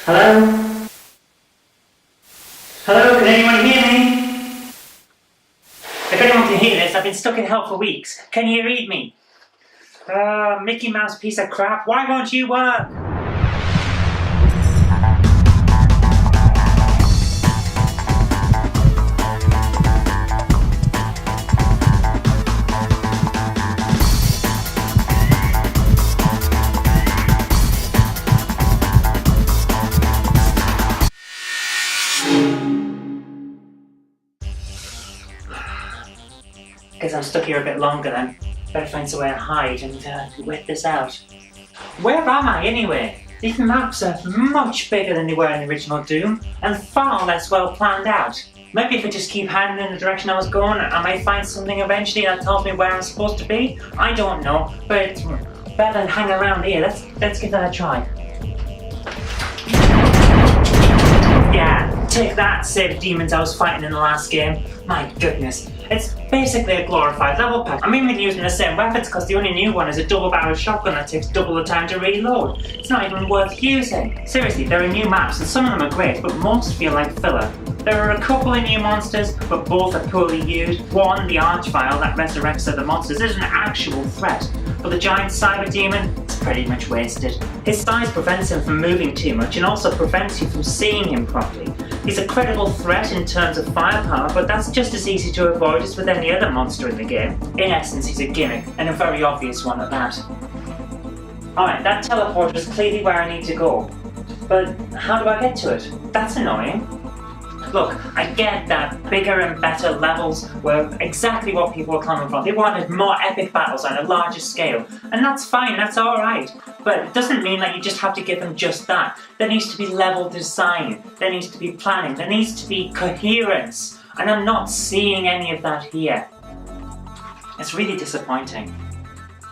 Hello? Hello, can anyone hear me? If anyone can hear this, I've been stuck in hell for weeks. Can you read me? Mickey Mouse piece of crap, why won't you work? Guess I'm stuck here a bit longer then. Better find some way to hide and wait this out. Where am I anyway? These maps are much bigger than they were in the original Doom and far less well planned out. Maybe if I just keep heading in the direction I was going, I might find something eventually that tells me where I'm supposed to be. I don't know, but it's better than hanging around here. Let's give that a try. Yeah, take that, save demons I was fighting in the last game. My goodness. It's basically a glorified level pack. I'm even using the same weapons because the only new one is a double-barrel shotgun that takes double the time to reload. It's not even worth using. Seriously, there are new maps and some of them are great, but most feel like filler. There are a couple of new monsters, but both are poorly used. One, the Archvile that resurrects other monsters, is an actual threat. But the giant cyber demon is pretty much wasted. His size prevents him from moving too much and also prevents you from seeing him properly. He's a credible threat in terms of firepower, but that's just as easy to avoid as with any other monster in the game. In essence, he's a gimmick, and a very obvious one at that. Alright, that teleporter is clearly where I need to go. But how do I get to it? That's annoying. Look, I get that bigger and better levels were exactly what people were clamoring for. They wanted more epic battles on a larger scale. And that's fine, that's alright. But it doesn't mean that you just have to give them just that. There needs to be level design, there needs to be planning, there needs to be coherence. And I'm not seeing any of that here. It's really disappointing.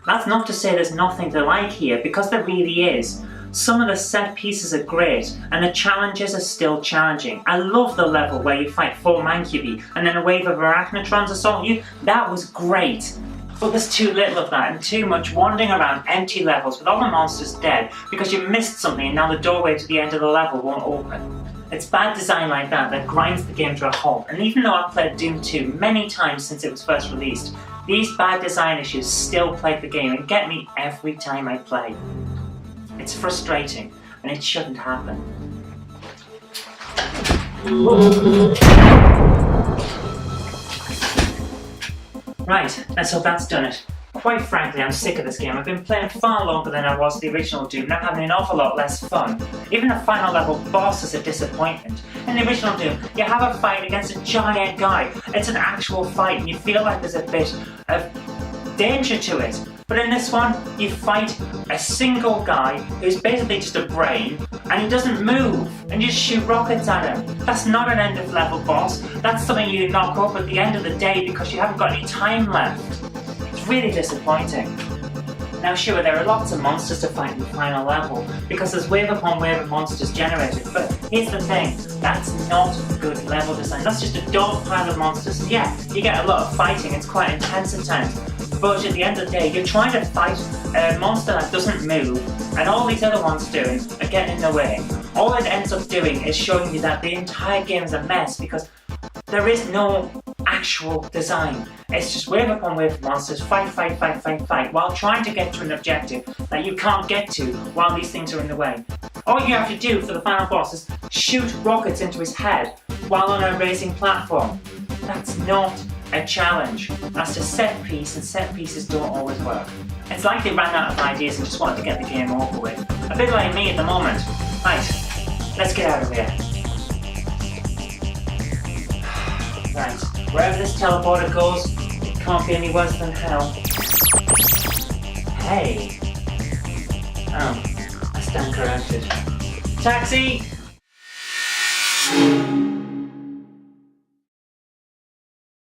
That's not to say there's nothing to like here, because there really is. Some of the set pieces are great, and the challenges are still challenging. I love the level where you fight 4 Mancubi, and then a wave of Arachnotrons assault you. That was great. But there's too little of that, and too much wandering around empty levels with all the monsters dead, because you missed something and now the doorway to the end of the level won't open. It's bad design like that that grinds the game to a halt, and even though I've played Doom 2 many times since it was first released, these bad design issues still plague the game and get me every time I play. It's frustrating, and it shouldn't happen. Right, let's hope that's done it. Quite frankly, I'm sick of this game. I've been playing far longer than I was the original Doom, and I'm having an awful lot less fun. Even the final level boss is a disappointment. In the original Doom, you have a fight against a giant guy. It's an actual fight, and you feel like there's a bit of danger to it. But in this one, you fight a single guy who's basically just a brain, and he doesn't move, and you just shoot rockets at him. That's not an end of level boss. That's something you knock up at the end of the day because you haven't got any time left. It's really disappointing. Now sure, there are lots of monsters to fight in the final level, because there's wave upon wave of monsters generated, but here's the thing, that's not good level design. That's just a dog pile of monsters. Yeah, you get a lot of fighting, it's quite intense at times. But at the end of the day, you're trying to fight a monster that doesn't move, and all these other ones doing are getting in the way. All it ends up doing is showing you that the entire game is a mess because there is no actual design. It's just wave upon wave of monsters, fight, while trying to get to an objective that you can't get to while these things are in the way. All you have to do for the final boss is shoot rockets into his head while on a racing platform. That's not a challenge. That's a set piece, and set pieces don't always work. It's like they ran out of ideas and just wanted to get the game over with. A bit like me at the moment. Right, let's get out of here. Right, wherever this teleporter goes, it can't be any worse than hell. Hey! Oh, I stand corrected. Taxi!